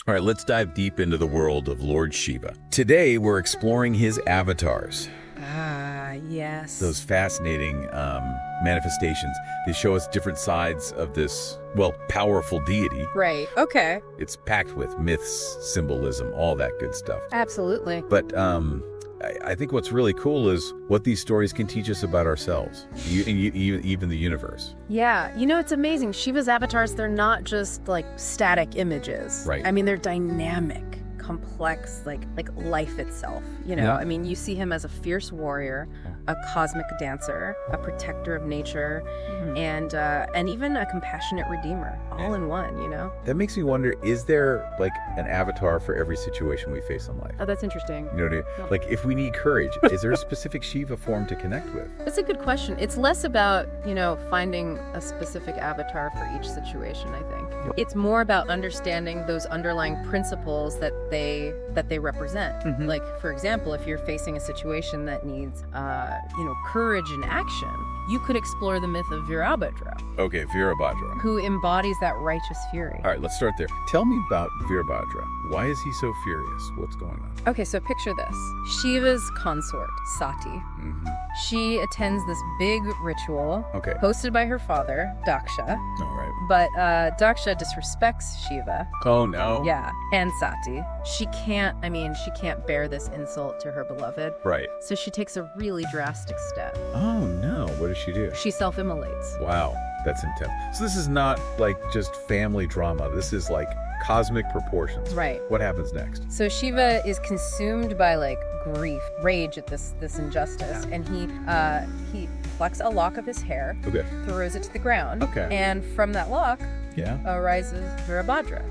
All right, let's dive deep into the world of Lord Shiva. Today, we're exploring his avatars. Ah, yes. Those fascinating manifestations. They show us different sides of this, well, powerful deity. Right, okay. It's packed with myths, symbolism, all that good stuff. Absolutely. But I think what's really cool is what these stories can teach us about ourselves, even the universe. Yeah, you know, it's amazing. Shiva's avatars, they're not just like static images. Right. I mean, they're dynamic, complex, like life itself. You know, Yeah. I mean, you see him as a fierce warrior, a cosmic dancer, a protector of nature, and even a compassionate redeemer, all in one, you know? That makes me wonder, is there like an avatar for every situation we face in life? Oh, that's interesting. You know what I mean? No. Like if we need courage, is there a specific Shiva form to connect with? That's a good question. It's less about, you know, finding a specific avatar for each situation, I think. Yep. It's more about understanding those underlying principles that they represent. Mhm. Like, for example, if you're facing a situation that needs, courage and action, you could explore the myth of Virabhadra, Okay, Virabhadra. who embodies that righteous fury. All right, let's start there. Tell me about Virabhadra. Why is he so furious? What's going on? Okay, so picture this. Shiva's consort, Sati. Mm-hmm. She attends this big ritual Okay. hosted by her father, Daksha. All right. But Daksha disrespects Shiva. Oh, no. Yeah, and Sati. She can't bear this insult to her beloved. Right. So she takes a really drastic step. Oh, no. What does she do? She self-immolates. Wow, that's intense. So this is not like just family drama. This is like cosmic proportions. Right. What happens next? So Shiva is consumed by like grief, rage at this injustice, and he plucks a lock of his hair, Okay. throws it to the ground, Okay. and from that lock Yeah. arises Virabhadra.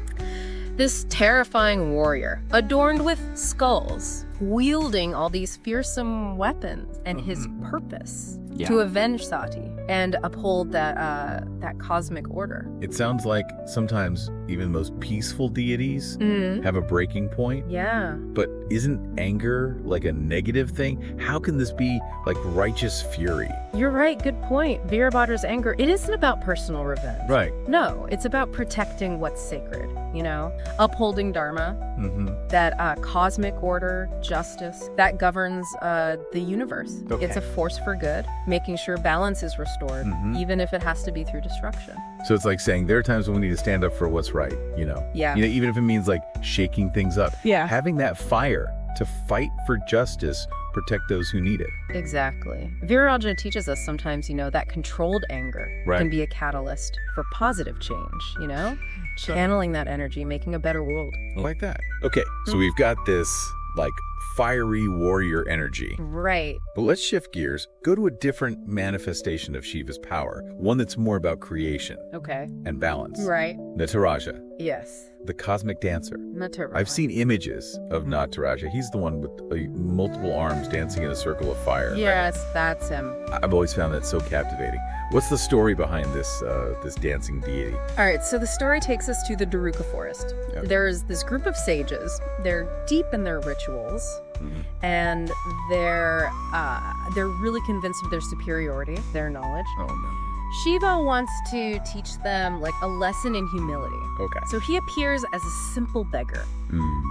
This terrifying warrior, adorned with skulls, wielding all these fearsome weapons, and his purpose to avenge Sati and uphold that cosmic order. It sounds like sometimes even the most peaceful deities have a breaking point. Yeah. But isn't anger like a negative thing? How can this be like righteous fury? You're right, good point. Virabhadra's anger, it isn't about personal revenge. Right. No, it's about protecting what's sacred, you know? Upholding Dharma, Mm-hmm. that cosmic order, justice, that governs the universe. Okay. It's a force for good, making sure balance is restored, Mhm. even if it has to be through destruction. So it's like saying there are times when we need to stand up for what's right, you know? Yeah. You know, even if it means like shaking things up. Yeah. Having that fire to fight for justice, protect those who need it. Exactly. Virabhadra teaches us sometimes, you know, that controlled anger Right. can be a catalyst for positive change, you know? Channeling that energy, making a better world. I like that. Okay, so we've got this like fiery warrior energy. Right. But let's shift gears, go to a different manifestation of Shiva's power, one that's more about creation Okay. and balance. Right. Nataraja, Yes. the cosmic dancer. Nataraja. I've seen images of Nataraja. He's the one with multiple arms dancing in a circle of fire. Yes, that's him. I've always found that so captivating. What's the story behind this this dancing deity? All right, so the story takes us to the Daruka forest. Yep. There's this group of sages. They're deep in their rituals, Mhm. and they're really convinced of their superiority, their knowledge. Oh no. Shiva wants to teach them like a lesson in humility. Okay. So he appears as a simple beggar.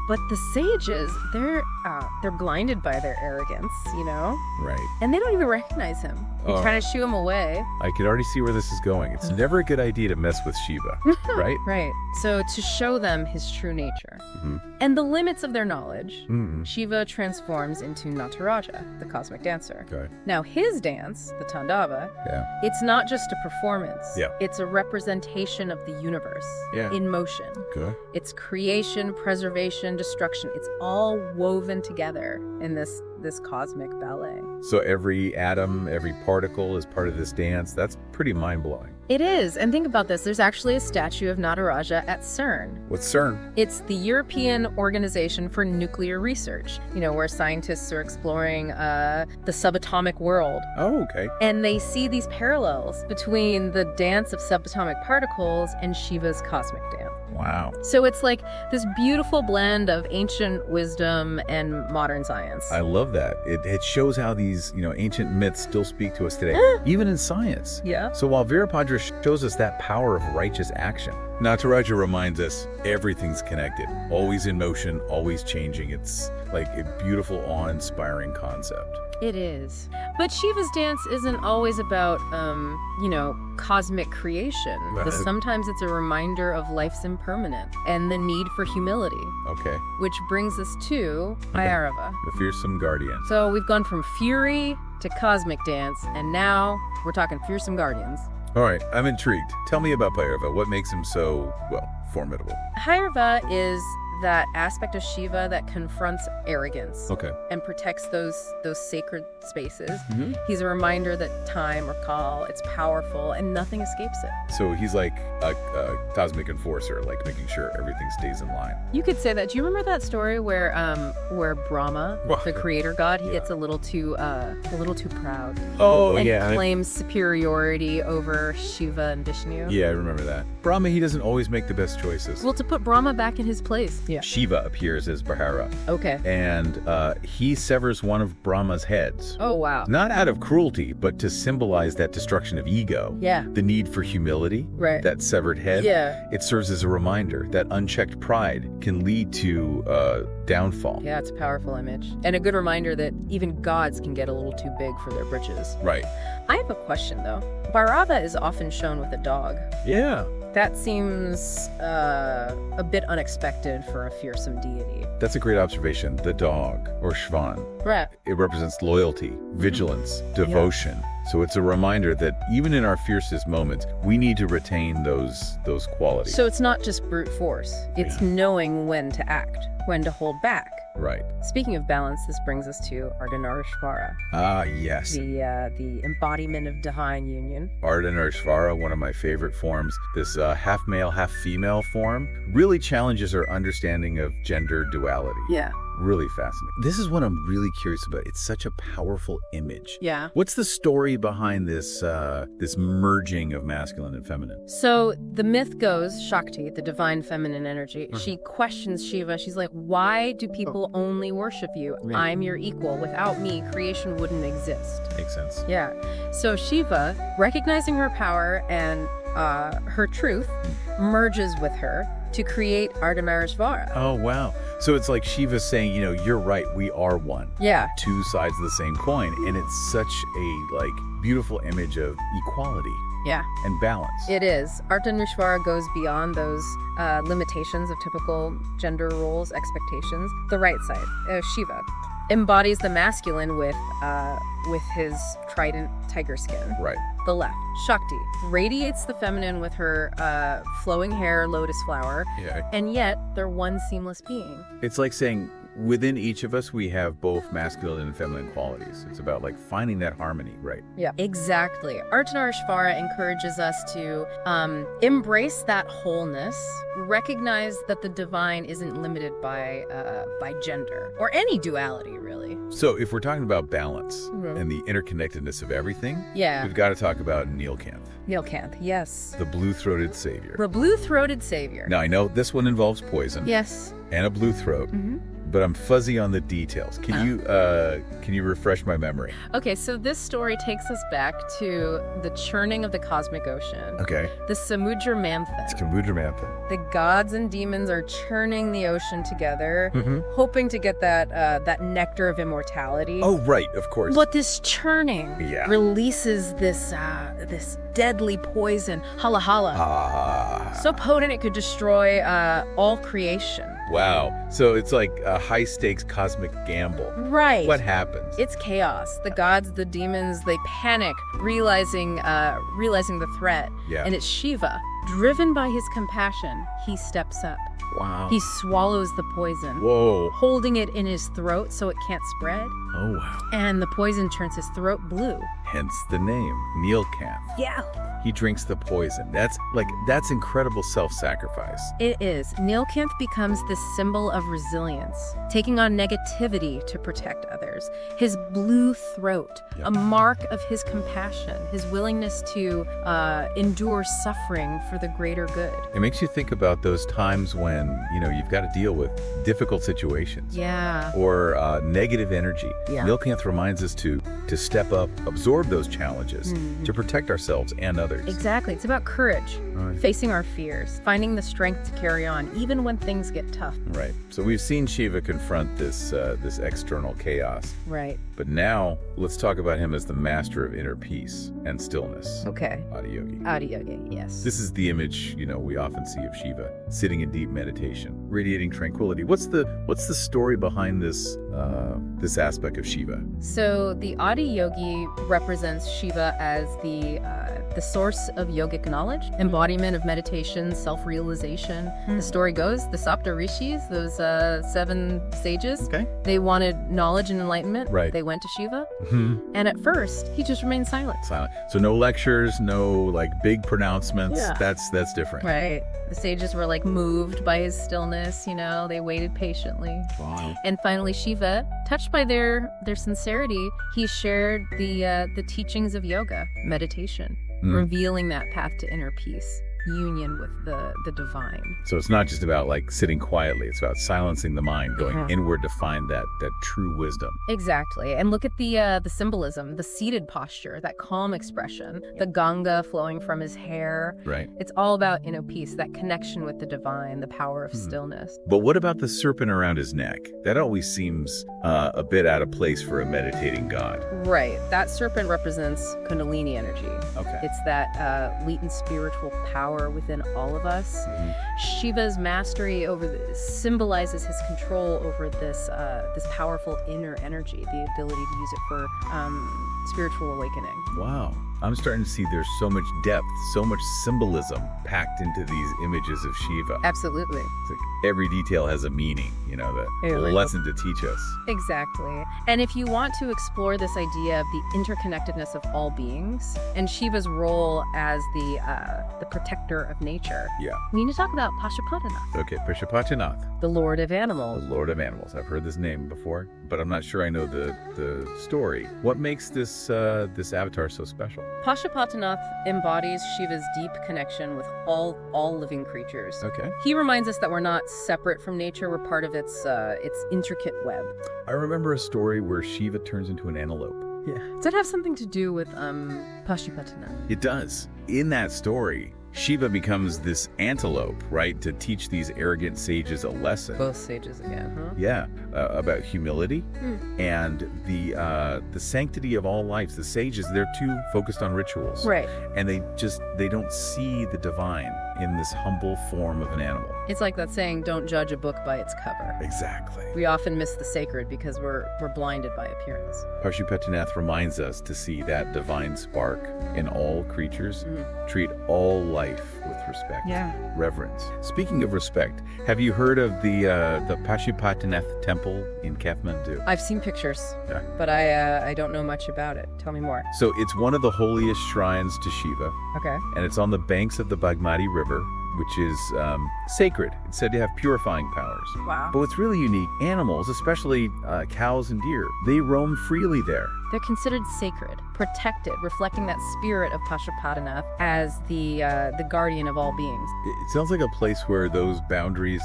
But the sages, they're blinded by their arrogance, you know? Right. And they don't even recognize him. They Oh. try to shoo him away. I could already see where this is going. It's never a good idea to mess with Shiva, right? Right. So to show them his true nature Mhm. and the limits of their knowledge, Mhm. Shiva transforms into Nataraja, the cosmic dancer. Okay. Now his dance, the Tandava, Yeah. it's not just a performance. Yeah. It's a representation of the universe Yeah. in motion. Good. It's creation, preservation, destruction. It's all woven together in this cosmic ballet. So every atom, every particle is part of this dance. That's pretty mind-blowing. It is. And think about this. There's actually a statue of Nataraja at CERN. What's CERN? It's the European Organization for Nuclear Research, you know, where scientists are exploring the subatomic world. Oh, okay. And they see these parallels between the dance of subatomic particles and Shiva's cosmic dance. Wow. So it's like this beautiful blend of ancient wisdom and modern science. I love that. It shows how these, ancient myths still speak to us today, even in science. Yeah. So while Virabhadra shows us that power of righteous action, Nataraja reminds us everything's connected, always in motion, always changing. It's like a beautiful, awe-inspiring concept. It is. But Shiva's dance isn't always about, cosmic creation. Right. Sometimes it's a reminder of life's impermanence and the need for humility. Okay. Which brings us to Bhairava. The fearsome guardian. So we've gone from fury to cosmic dance, and now we're talking fearsome guardians. All right, I'm intrigued. Tell me about Bhairava. What makes him so, formidable? Bhairava is that aspect of Shiva that confronts arrogance and protects those sacred spaces. He's a reminder that time, or Kaal, it's powerful and nothing escapes it. So he's like a cosmic enforcer, like making sure everything stays in line. You could say that. Do you remember that story where Brahma, the creator god, he gets a little too proud? Oh, and claims superiority over Shiva and Vishnu. Yeah, I remember that. Brahma, he doesn't always make the best choices. Well, to put Brahma back in his place. Yeah. Shiva appears as Bhairava. Okay. And he severs one of Brahma's heads. Oh, wow. Not out of cruelty, but to symbolize that destruction of ego. Yeah. The need for humility. Right. That severed head. Yeah. It serves as a reminder that unchecked pride can lead to downfall. Yeah, it's a powerful image. And a good reminder that even gods can get a little too big for their britches. Right. I have a question, though. Bhairava is often shown with a dog. Yeah. That seems a bit unexpected for a fearsome deity. That's a great observation. The dog, or Shvan. Right. It represents loyalty, vigilance, devotion. Yeah. So it's a reminder that even in our fiercest moments, we need to retain those qualities. So it's not just brute force. It's knowing when to act, when to hold back. Right. Speaking of balance, this brings us to Ardhanarishvara. Ah, yes. The embodiment of divine union. Ardhanarishvara, one of my favorite forms. This half male, half female form really challenges our understanding of gender duality. Yeah. Really fascinating. This is what I'm really curious about. It's such a powerful image. Yeah. What's the story behind this this merging of masculine and feminine? So the myth goes, Shakti, the divine feminine energy, she questions Shiva. She's like, why do people only worship you? Right. I'm your equal. Without me, creation wouldn't exist. Makes sense. Yeah. So Shiva, recognizing her power and her truth, merges with her to create Ardhanarishvara. Oh, wow. So it's like Shiva's saying, you're right, we are one. Yeah. Two sides of the same coin. And it's such a, beautiful image of equality. Yeah. And balance. It is. Ardhanarishvara goes beyond those limitations of typical gender roles, expectations. The right side, Shiva, embodies the masculine with his trident tiger skin. Right. The left, Shakti, radiates the feminine with her flowing hair, lotus flower, and yet they're one seamless being. It's like saying within each of us, we have both masculine and feminine qualities. It's about finding that harmony, right? Yeah, exactly. Ardhanarishvara encourages us to embrace that wholeness, recognize that the divine isn't limited by gender or any duality, really. So if we're talking about balance and the interconnectedness of everything, we've got to talk about Neelkanth. Neelkanth, yes. The blue-throated savior. The blue-throated savior. Now, I know this one involves poison. Yes. And a blue throat. But I'm fuzzy on the details. Can you refresh my memory? Okay, so this story takes us back to the churning of the cosmic ocean. Okay. The Samudra Manthan. It's Samudra Manthan. The gods and demons are churning the ocean together, hoping to get that nectar of immortality. Oh, right, of course. But this churning releases this deadly poison, hala hala. So potent it could destroy all creation. Wow. So it's like a high-stakes cosmic gamble. Right. What happens? It's chaos. The gods, the demons, they panic, realizing the threat. Yeah. And it's Shiva. Driven by his compassion, he steps up. Wow. He swallows the poison. Whoa. Holding it in his throat so it can't spread. Oh, wow. And the poison turns his throat blue. Hence the name, Neelkanth. Yeah. He drinks the poison. That's incredible self-sacrifice. It is. Neelkanth becomes this symbol of resilience, taking on negativity to protect others. His blue throat, a mark of his compassion, his willingness to endure suffering for the greater good. It makes you think about those times when, you've got to deal with difficult situations. Yeah. Or negative energy. Yeah. Neelkanth reminds us to step up, absorb absorb those challenges to protect ourselves and others. Exactly. It's about courage, Right. facing our fears, finding the strength to carry on, even when things get tough. Right. So we've seen Shiva confront this external chaos. Right. But now let's talk about him as the master of inner peace and stillness. Okay. Yogi. Yogi, yes. This is the image, we often see of Shiva sitting in deep meditation, radiating tranquility. What's the story behind this aspect of Shiva? So the Adi Yogi represents Shiva as the source of yogic knowledge, embodiment of meditation, self-realization. The story goes, the Sapta Rishis, those 7 sages, they wanted knowledge and enlightenment. Right. They went to Shiva, and at first, he just remained silent. So no lectures, no big pronouncements. Yeah. That's different. Right. The sages were moved by his stillness, they waited patiently. Wow. And finally Shiva, touched by their sincerity, he shared the teachings of yoga, meditation, revealing that path to inner peace, union with the divine. So it's not just about sitting quietly, it's about silencing the mind, going inward to find that true wisdom. Exactly. And look at the symbolism, the seated posture, that calm expression, the Ganga flowing from his hair. Right. It's all about inner peace, that connection with the divine, the power of stillness. But what about the serpent around his neck? That always seems a bit out of place for a meditating god. Right. That serpent represents Kundalini energy. Okay. It's that latent spiritual power within all of us. Shiva's mastery symbolizes his control over this powerful inner energy, the ability to use it for spiritual awakening. Wow. I'm starting to see there's so much depth, so much symbolism packed into these images of Shiva. Absolutely. It's every detail has a meaning, the lesson to teach us. Exactly. And if you want to explore this idea of the interconnectedness of all beings and Shiva's role as the protector of nature, we need to talk about Pashupatinath. Okay, Pashupatinath. The Lord of Animals. The Lord of Animals. I've heard this name before, but I'm not sure I know the story. What makes this avatar so special? Pashupatinath embodies Shiva's deep connection with all living creatures. Okay. He reminds us that we're not separate from nature, we're part of its intricate web. I remember a story where Shiva turns into an antelope. Yeah. Does that have something to do with Pashupatinath? It does. In that story, Shiva becomes this antelope, right, to teach these arrogant sages a lesson. Both sages again, huh? Yeah, about humility and the sanctity of all lives. The sages, they're too focused on rituals. Right. And they don't see the divine in this humble form of an animal. It's like that saying, don't judge a book by its cover. Exactly. We often miss the sacred because we're blinded by appearance. Pashupatinath reminds us to see that divine spark in all creatures, treat all life with respect, reverence. Speaking of respect, have you heard of the Pashupatinath temple in Kathmandu? I've seen pictures, but I don't know much about it. Tell me more. So it's one of the holiest shrines to Shiva. Okay. And it's on the banks of the Bagmati River, which is sacred. It's said to have purifying powers. Wow. But what's really unique, animals, especially cows and deer, they roam freely there. They're considered sacred, protected, reflecting that spirit of Pashupatinath as the guardian of all beings. It sounds like a place where those boundaries,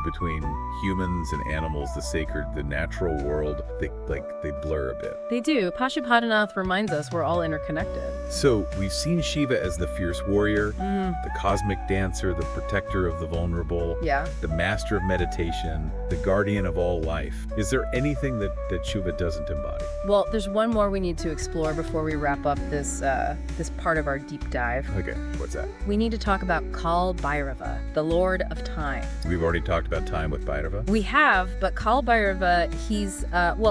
between humans and animals, the sacred, the natural world, they blur a bit. They do. Pashupatinath reminds us we're all interconnected. So we've seen Shiva as the fierce warrior, the cosmic dancer, the protector of the vulnerable, the master of meditation, the guardian of all life. Is there anything that Shiva doesn't embody? Well, there's one more we need to explore before we wrap up this part of our deep dive. Okay, what's that? We need to talk about Kaal Bhairava, the Lord of Time. We've already talked about time with Bhairava. We have, but Kaal Bhairava,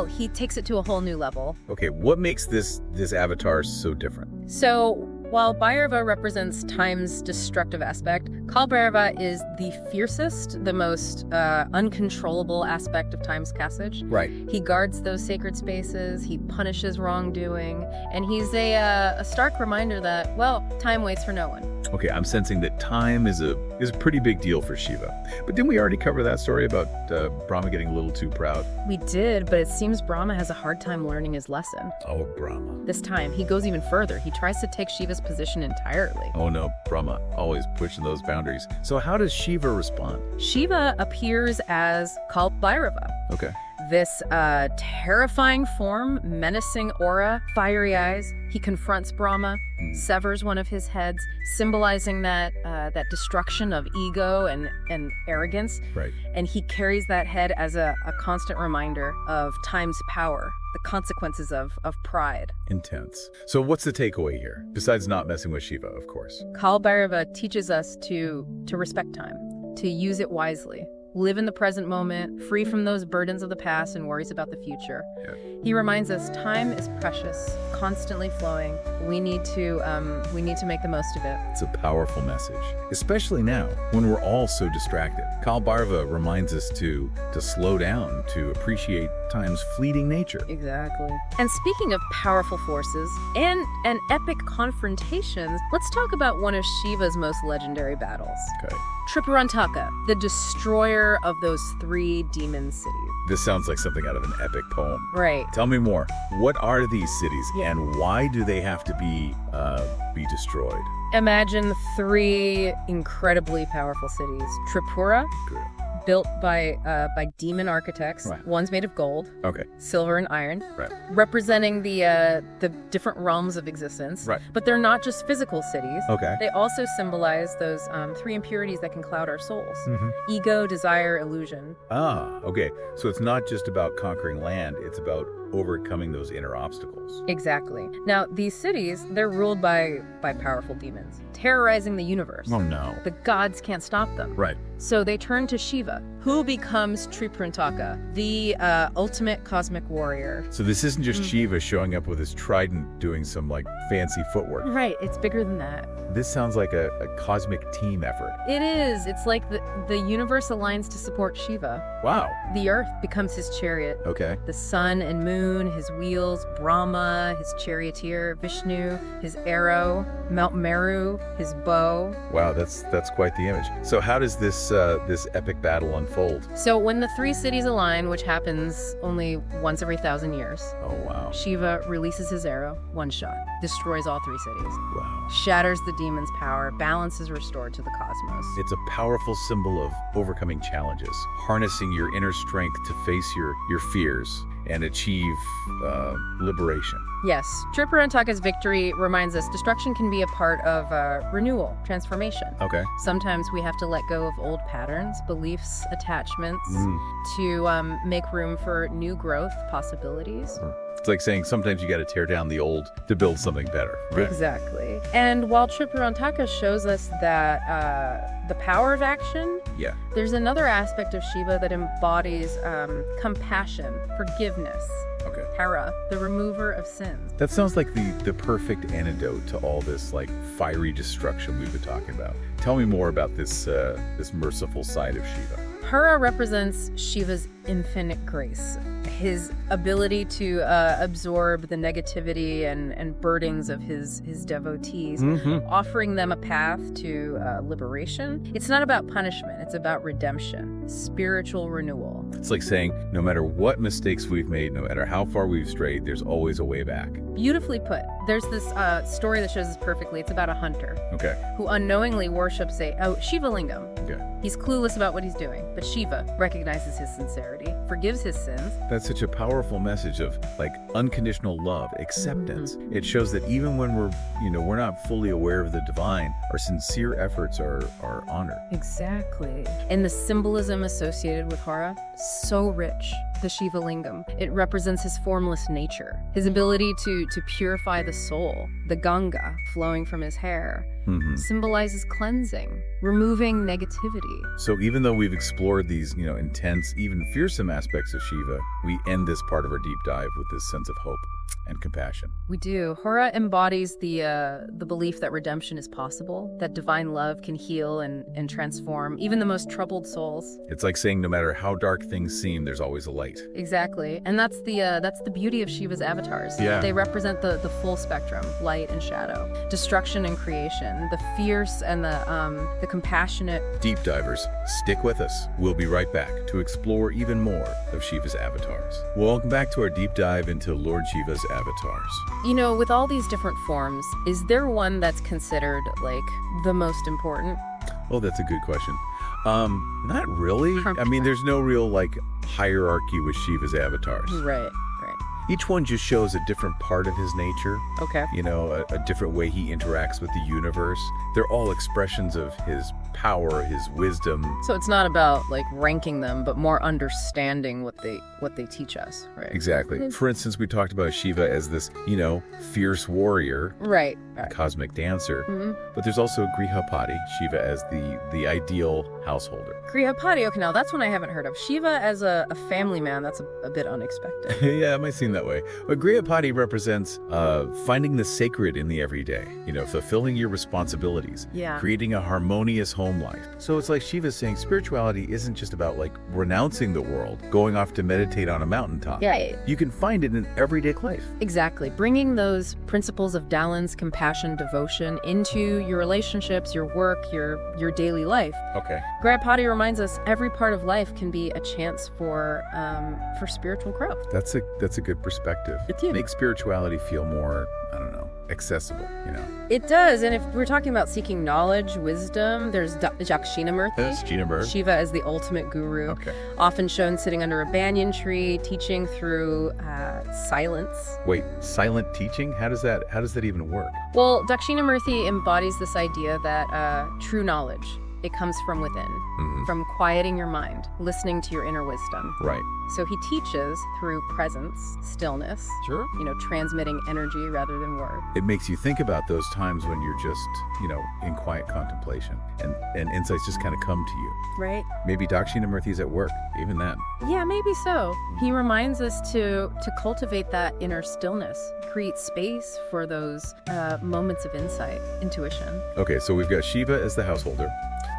he takes it to a whole new level. Okay, what makes this avatar so different? So, while Bhairava represents time's destructive aspect, Kaal Bhairava is the fiercest, the most uncontrollable aspect of time's passage. Right. He guards those sacred spaces, he punishes wrongdoing, and he's a stark reminder that, well, time waits for no one. Okay, I'm sensing that time is a pretty big deal for Shiva. But didn't we already cover that story about Brahma getting a little too proud? We did, but it seems Brahma has a hard time learning his lesson. Oh, Brahma. This time, he goes even further. He tries to take Shiva's position entirely. Oh no, Brahma, always pushing those boundaries. So how does Shiva respond? Shiva appears as Kaal Bhairava. Okay. This terrifying form, menacing aura, fiery eyes. He confronts Brahma, severs one of his heads, symbolizing that destruction of ego and arrogance. Right. And he carries that head as a constant reminder of time's power, the consequences of pride. Intense. So what's the takeaway here? Besides not messing with Shiva, of course. Kaal Bhairava teaches us to respect time, to use it wisely. Live in the present moment, free from those burdens of the past and worries about the future. Yeah. He reminds us time is precious, constantly flowing. We need to make the most of it. It's a powerful message, especially now when we're all so distracted. Kaal Bhairava reminds us to slow down, to appreciate time's fleeting nature. Exactly. And speaking of powerful forces and epic confrontations, let's talk about one of Shiva's most legendary battles. Okay. Tripurantaka, the destroyer of those 3 demon cities. This sounds like something out of an epic poem. Right. Tell me more. What are these cities, Yeah. and why do they have to be destroyed? Imagine 3 incredibly powerful cities. Tripura, Good. built by demon architects. Right. One's made of gold, Okay. silver, and iron, Right. representing the different realms of existence. Right. But they're not just physical cities. Okay. They also symbolize those 3 impurities that can cloud our souls: ego, desire, illusion. Ah, okay. So it's not just about conquering land, it's about overcoming those inner obstacles. Exactly. Now, these cities, they're ruled by powerful demons, terrorizing the universe. Oh no. The gods can't stop them. Right. So they turn to Shiva, who becomes Tripurantaka, the ultimate cosmic warrior. So this isn't just Shiva showing up with his trident doing some like fancy footwork. Right, it's bigger than that. This sounds like a cosmic team effort. It is. It's like the universe aligns to support Shiva. Wow. The earth becomes his chariot. Okay. The sun and moon, his wheels, Brahma, his charioteer, Vishnu, his arrow, Mount Meru, his bow. Wow, that's quite the image. So how does this epic battle unfold? So when the 3 cities align, which happens only once every 1,000 years, Oh wow. Shiva releases his arrow, one shot, destroys all 3 cities, Wow. shatters the demon's power, balance is restored to the cosmos. It's a powerful symbol of overcoming challenges, harnessing your inner strength to face your fears and achieve liberation. Yes, Tripurantaka's victory reminds us destruction can be a part of renewal, transformation. Okay. Sometimes we have to let go of old patterns, beliefs, attachments to make room for new growth, possibilities. It's like saying sometimes you got to tear down the old to build something better. Right? Exactly. And while Tripurantaka shows us that the power of action, Yeah. there's another aspect of Shiva that embodies compassion, forgiveness. Okay. Hara, the remover of sins. That sounds like the perfect antidote to all this like fiery destruction we've been talking about. Tell me more about this merciful side of Shiva. Hara represents Shiva's infinite grace, his ability to absorb the negativity and burdens of his devotees, offering them a path to liberation. It's not about punishment, it's about redemption, spiritual renewal. It's like saying no matter what mistakes we've made, no matter how far we've strayed, there's always a way back. Beautifully put. There's this story that shows this perfectly. It's about a hunter Okay. who unknowingly worships a Shiva lingam. Okay. He's clueless about what he's doing, but Shiva recognizes his sincerity, forgives his sins. That's such a powerful message of like unconditional love, acceptance. It shows that even when we're not fully aware of the divine, our sincere efforts are honored. Exactly. And the symbolism associated with Hara, so rich. The Shiva lingam. It represents his formless nature, his ability to purify the soul. The Ganga flowing from his hair symbolizes cleansing, removing negativity. So even though we've explored these, intense, even fearsome aspects of Shiva, we end this part of our deep dive with this sense of hope and compassion. We do. Hara embodies the belief that redemption is possible, that divine love can heal and transform even the most troubled souls. It's like saying no matter how dark things seem, there's always a light. Exactly. And that's the beauty of Shiva's avatars. Yeah. They represent the full spectrum, light and shadow, destruction and creation, the fierce and the compassionate. Deep divers, stick with us. We'll be right back to explore even more of Shiva's avatars. Welcome back to our deep dive into Lord Shiva's avatars. With all these different forms, is there one that's considered like the most important? Oh, that's a good question. Not really. I mean, there's no real like hierarchy with Shiva's avatars. Right. Each one just shows a different part of his nature. Okay. You know, a different way he interacts with the universe. They're all expressions of his power, his wisdom. So it's not about like ranking them, but more understanding what they teach us, right? Exactly. For instance, we talked about Shiva as this, you know, fierce warrior. Right. Cosmic dancer. But there's also Grihapati, Shiva as the ideal householder. Grihapati, okay, now that's one I haven't heard of. Shiva as a family man, that's a bit unexpected. Yeah, it might seem that way. But Grihapati represents finding the sacred in the everyday, you know, fulfilling your responsibilities, creating a harmonious home life. So it's like Shiva's saying spirituality isn't just about like renouncing the world, going off to meditate on a mountaintop. Yeah. You can find it in everyday life. Exactly. Bringing those principles of balance, compassion, devotion into your relationships, your work, your daily life. Okay. Grihapati reminds us every part of life can be a chance for spiritual growth. That's a good perspective. It makes spirituality feel more, I don't know, accessible, you know. It does, and if we're talking about seeking knowledge, wisdom, there's Dakshinamurthy. Shiva as the ultimate guru, often shown sitting under a banyan tree, teaching through silence. Wait, silent teaching? How does that even work? Well, Dakshinamurthy embodies this idea that true knowledge, it comes from within, from quieting your mind, listening to your inner wisdom. Right. So he teaches through presence, stillness, Sure. You know, transmitting energy rather than words. It makes you think about those times when you're just, you know, in quiet contemplation and insights just kind of come to you. Right. Maybe Dakshinamurthy's at work, even then. Yeah, maybe so. He reminds us to cultivate that inner stillness, create space for those moments of insight, intuition. Okay, so we've got Shiva as the householder,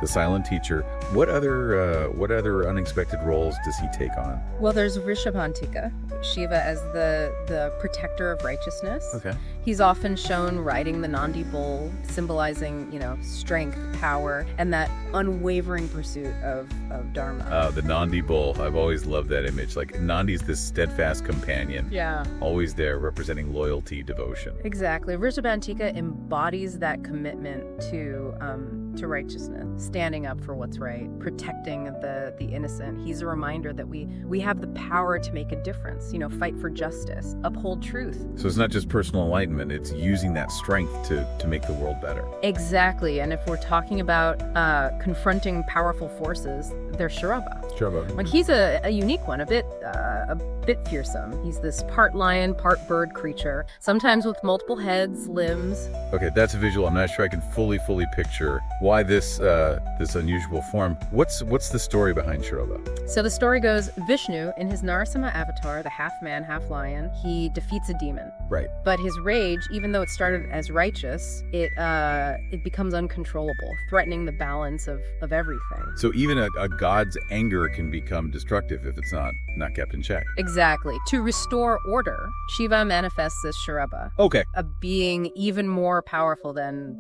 the silent teacher. What other unexpected roles does he take on? Well, there's Rishabhanika, Shiva as the protector of righteousness. Okay. He's often shown riding the Nandi bull, symbolizing, you know, strength, power, and that unwavering pursuit of Dharma. The Nandi bull. I've always loved that image. Like, Nandi's this steadfast companion. Yeah. Always there, representing loyalty, devotion. Exactly. Rishabhanika embodies that commitment to righteousness, standing up for what's right, protecting the innocent. He's a reminder that we have the power to make a difference, you know, fight for justice, uphold truth. So it's not just personal enlightenment, it's using that strength to make the world better. Exactly. And if we're talking about confronting powerful forces, there's Sharaba. Like, he's a unique one, a bit fearsome. He's this part lion, part bird creature, sometimes with multiple heads, limbs. Okay, that's a visual. I'm not sure I can fully picture why this unusual form. What's the story behind Sharaba? So the story goes, Vishnu, in his Narasimha avatar, the half man, half lion, he defeats a demon. Right. But his rage, even though it started as righteous, it becomes uncontrollable, threatening the balance of everything. So even a god's anger can become destructive if it's not kept in check. Exactly. To restore order, Shiva manifests as Sharaba. Okay. A being even more powerful than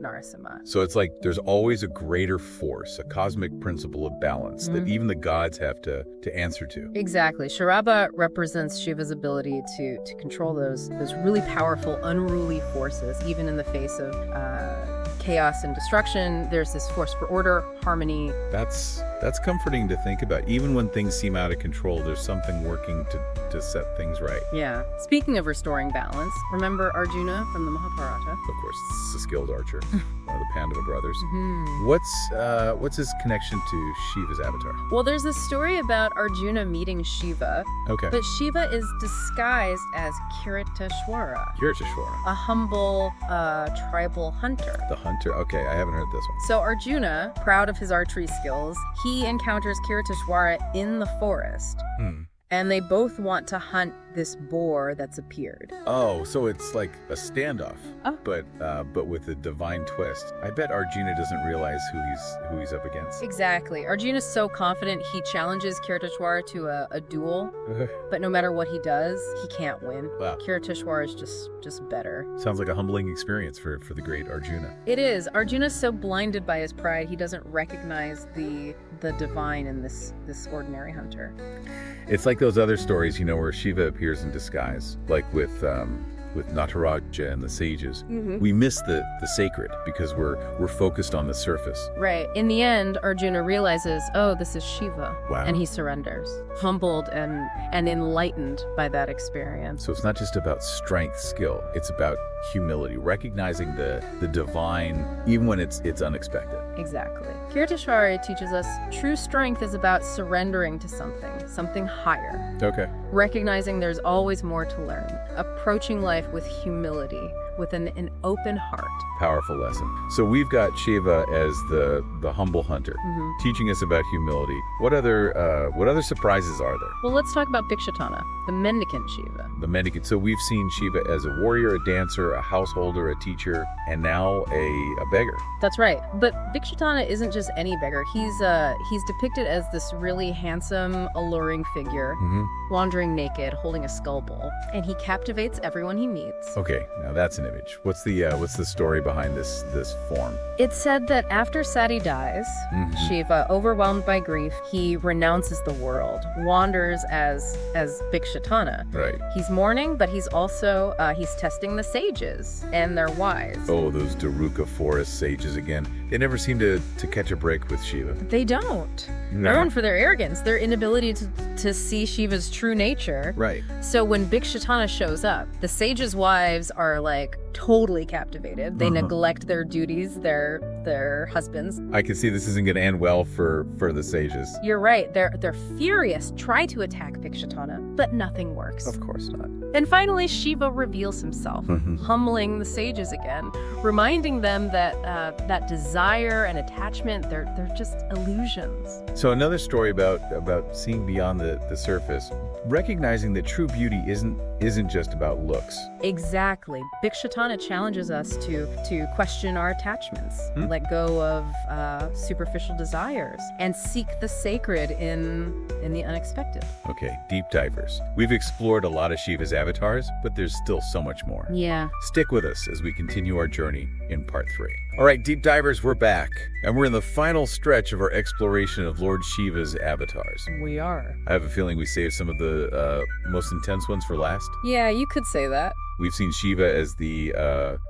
Narasimha. So it's like there's always a greater force, a cosmic principle of balance that even the gods have to answer to. Exactly. Sharaba represents Shiva's ability to control those really powerful, unruly forces, even in the face of chaos and destruction. There's this force for order, harmony. That's comforting to think about. Even when things seem out of control, there's something working to set things right. Yeah. Speaking of restoring balance, remember Arjuna from the Mahabharata? Of course, this is a skilled archer, one of the Pandava brothers. What's his connection to Shiva's avatar? Well, there's this story about Arjuna meeting Shiva. Okay. But Shiva is disguised as Kiratashvara. Kiratashvara. A humble tribal hunter. The hunter? Okay, I haven't heard this one. So Arjuna, proud of his archery skills, he encounters Kiratashvara in the forest. And they both want to hunt this boar that's appeared. Oh, so it's like a standoff, but with a divine twist. I bet Arjuna doesn't realize who he's up against. Exactly. Arjuna's so confident he challenges Kiratashvara to a duel, but no matter what he does, he can't win. Wow. Kiratashvara is just better. Sounds like a humbling experience for the great Arjuna. It is. Arjuna's so blinded by his pride, he doesn't recognize the divine in this ordinary hunter. It's like those other stories, you know, where Shiva appears in disguise, like with with Nataraja and the sages, we miss the sacred because we're focused on the surface. Right. In the end, Arjuna realizes, oh, this is Shiva. Wow. And he surrenders, humbled and enlightened by that experience. So it's not just about strength, skill. It's about humility, recognizing the divine even when it's unexpected. Exactly. Kirtashvari teaches us true strength is about surrendering to something higher. Okay. Recognizing there's always more to learn. Approaching life with humility, with an open heart. Powerful lesson. So we've got Shiva as the humble hunter, teaching us about humility. What other surprises are there? Well, let's talk about Bikshatana, the mendicant Shiva. The mendicant. So we've seen Shiva as a warrior, a dancer, a householder, a teacher, and now a beggar. That's right. But Bikshatana isn't just any beggar. He's depicted as this really handsome, alluring figure, wandering naked, holding a skull bowl, and he captivates everyone he meets. Okay, now that's an image. What's the story behind this form? It's said that after Sati dies, Shiva, overwhelmed by grief, he renounces the world, wanders as Bikshatana. Right. He's mourning, but he's also he's testing the sages and their wise. Oh, those Daruka forest sages again. They never seem to catch a break with Shiva. They don't. No. Known for their arrogance, their inability to see Shiva's true nature. Right. So when Bikshatana shows up, the sages' wives are like totally captivated. They neglect their duties, their husbands. I can see this isn't going to end well for the sages. You're right. They're furious, try to attack Bikshatana, but nothing works. Of course not. And finally, Shiva reveals himself, humbling the sages again, reminding them that that desire and attachment, they're just illusions. So another story about seeing beyond the surface, recognizing that true beauty isn't just about looks. Exactly. Bikshatana challenges us to question our attachments, let go of superficial desires, and seek the sacred in the unexpected. Okay, deep divers. We've explored a lot of Shiva's avatars, but there's still so much more. Yeah. Stick with us as we continue our journey in part 3. All right, deep divers, we're back, and we're in the final stretch of our exploration of Lord Shiva's avatars. We are. I have a feeling we saved some of the most intense ones for last. Yeah, you could say that. We've seen Shiva as the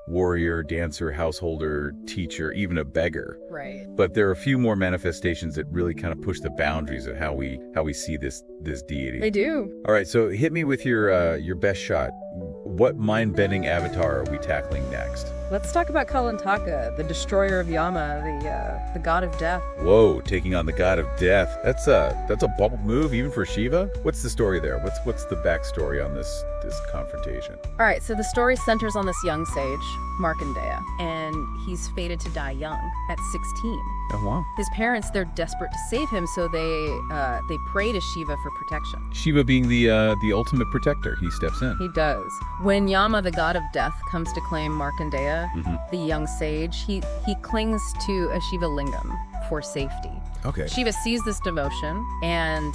warrior, dancer, householder, teacher, even a beggar. Right. But there are a few more manifestations that really kind of push the boundaries of how we see this deity. They do. All right, so hit me with your best shot. What mind-bending avatar are we tackling next? Let's talk about Kalantaka, the destroyer of Yama, the god of death. Whoa, taking on the god of death. That's a bold move even for Shiva. What's the story there? What's the backstory on this confrontation? All right, so the story centers on this young sage, Markandeya, and he's fated to die young at 16. Oh wow. His parents, they're desperate to save him, so they pray to Shiva for protection. Shiva being the ultimate protector, he steps in. He does. When Yama, the god of death, comes to claim Markandeya, the young sage, he clings to a Shiva lingam for safety. Okay. Shiva sees this devotion and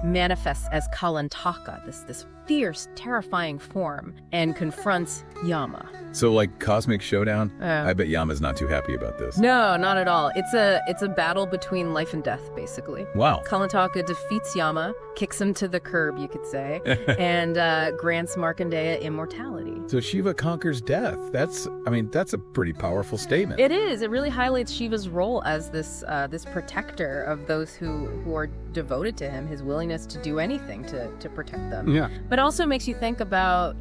manifests as Kalantaka, this fierce, terrifying form, and confronts Yama. So like cosmic showdown? Yeah. I bet Yama's not too happy about this. No, not at all. It's a battle between life and death, basically. Wow. Kalantaka defeats Yama, kicks him to the curb, you could say, and grants Markandeya immortality. So Shiva conquers death. That's a pretty powerful statement. It is. It really highlights Shiva's role as this protector of those who are devoted to him, his willingness to do anything to protect them. Yeah. But also makes you think about,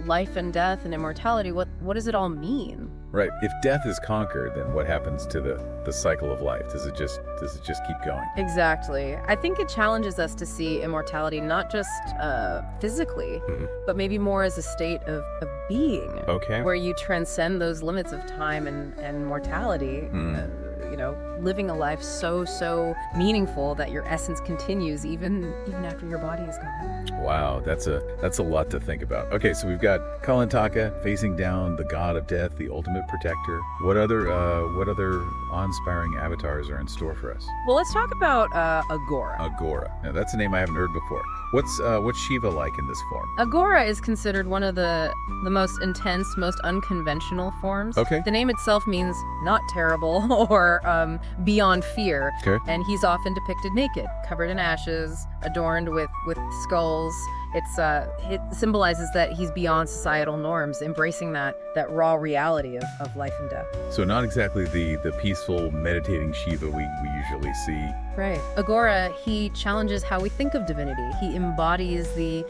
life and death and immortality. What does it all mean? Right. If death is conquered, then what happens to the cycle of life? Does it just keep going? Exactly. I think it challenges us to see immortality not just physically, but maybe more as a state of being. Okay. Where you transcend those limits of time and mortality. Living a life so meaningful that your essence continues even after your body is gone. Wow, that's a lot to think about. Okay, so we've got Kalantaka facing down the god of death, the ultimate protector. What other awe-inspiring avatars are in store for us? Well, let's talk about Aghora. Aghora. Now that's a name I haven't heard before. What's Shiva like in this form? Aghora is considered one of the most intense, most unconventional forms. Okay. The name itself means not terrible or beyond fear. Okay. And he's often depicted naked, covered in ashes, adorned with skulls. It symbolizes that he's beyond societal norms, embracing that raw reality of life and death. So not exactly the peaceful, meditating Shiva we usually see. Right. Aghora, he challenges how we think of divinity. He embodies the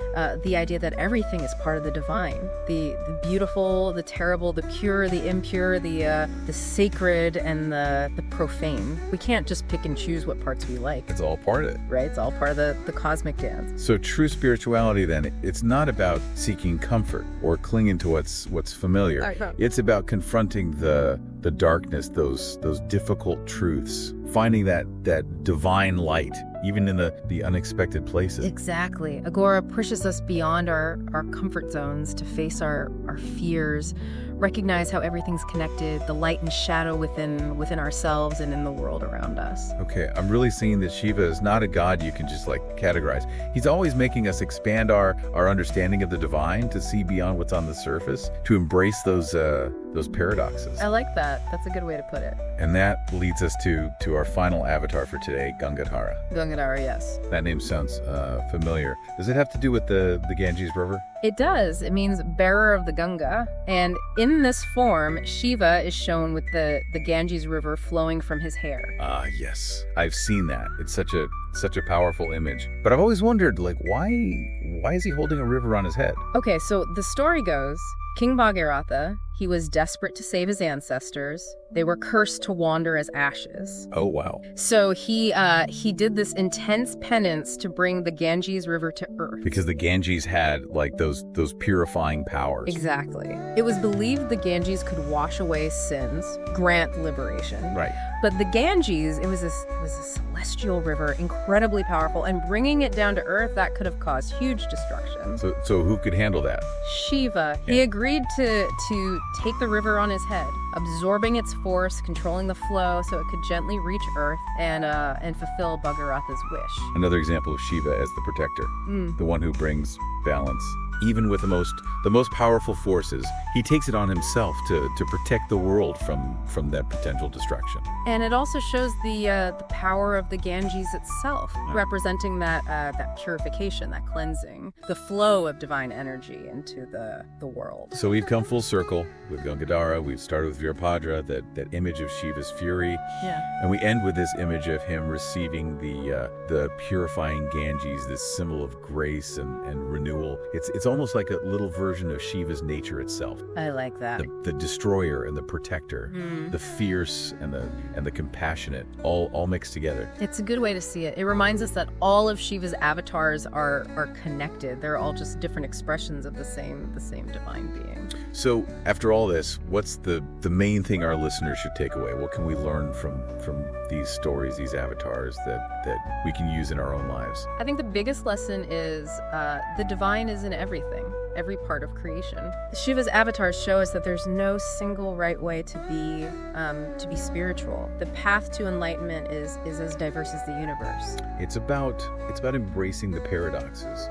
idea that everything is part of the divine. The beautiful, the terrible, the pure, the impure, the sacred, and the profane. We can't just pick and choose what parts we like. It's all part of it. Right? It's all part of the cosmic dance. So true spirituality, then, it's not about seeking comfort or clinging to what's familiar. Right. It's about confronting the darkness, those difficult truths, finding that divine light, even in the unexpected places. Exactly. Aghora pushes us beyond our comfort zones to face our fears, recognize how everything's connected, the light and shadow within ourselves and in the world around us. Okay, I'm really seeing that Shiva is not a god you can just categorize. He's always making us expand our understanding of the divine, to see beyond what's on the surface, to embrace those paradoxes. I like that. That's a good way to put it. And that leads us to our final avatar for today, Gangadhara. Gangadhara, yes. That name sounds familiar. Does it have to do with the Ganges River? It does. It means bearer of the Ganga. And in this form, Shiva is shown with the Ganges River flowing from his hair. Ah, yes. I've seen that. It's such a powerful image. But I've always wondered, why is he holding a river on his head? Okay, so the story goes, King Bhagiratha, he was desperate to save his ancestors. They were cursed to wander as ashes. Oh, wow. So he did this intense penance to bring the Ganges River to earth. Because the Ganges had those purifying powers. Exactly. It was believed the Ganges could wash away sins, grant liberation. Right. But the Ganges, it was a celestial river, incredibly powerful, and bringing it down to earth, that could have caused huge destruction. So who could handle that? Shiva. Yeah. He agreed to take the river on his head, absorbing its force, controlling the flow so it could gently reach earth and fulfill Bhagiratha's wish. Another example of Shiva as the protector, the one who brings balance. Even with the most powerful forces, he takes it on himself to protect the world from that potential destruction. And it also shows the power of the Ganges itself, representing that purification, that cleansing, the flow of divine energy into the world. So we've come full circle with Gangadhara. We've started with Virabhadra, that image of Shiva's fury. Yeah. And we end with this image of him receiving the purifying Ganges, this symbol of grace and renewal. It's almost like a little version of Shiva's nature itself. I like that. The destroyer and the protector, the fierce and the compassionate, all mixed together. It's a good way to see it. It reminds us that all of Shiva's avatars are connected. They're all just different expressions of the same divine being. So after all this, what's the main thing our listeners should take away? What can we learn from these stories, these avatars that we can use in our own lives? I think the biggest lesson is the divine is in everything, every part of creation. Shiva's avatars show us that there's no single right way to be spiritual. The path to enlightenment is as diverse as the universe. It's about embracing the paradoxes,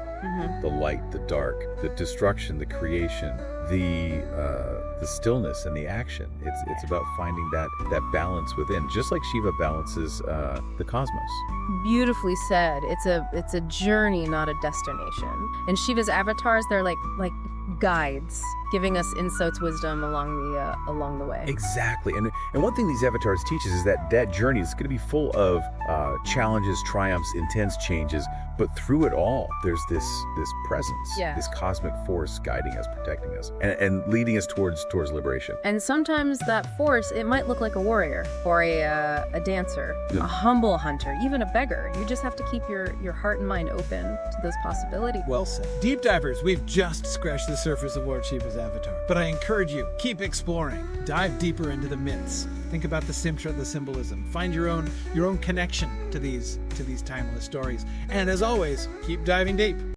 the light, the dark, the destruction, the creation, the stillness and the action. It's about finding that balance within, just like Shiva balances the cosmos. Beautifully said. It's a journey, not a destination. And Shiva's avatars, they're like guides, giving us insights, wisdom along the way. Exactly. And one thing these avatars teach us is that journey is going to be full of challenges, triumphs, intense changes, but through it all, there's this presence, this cosmic force guiding us, protecting us, and leading us towards liberation. And sometimes that force, it might look like a warrior or a dancer, a humble hunter, even a beggar. You just have to keep your heart and mind open to those possibilities. Well said. Deep divers, we've just scratched the surface of Lord Shiva's avatar. But I encourage you, keep exploring. Dive deeper into the myths. Think about the symbolism. Find your own connection to these timeless stories. And as always, keep diving deep.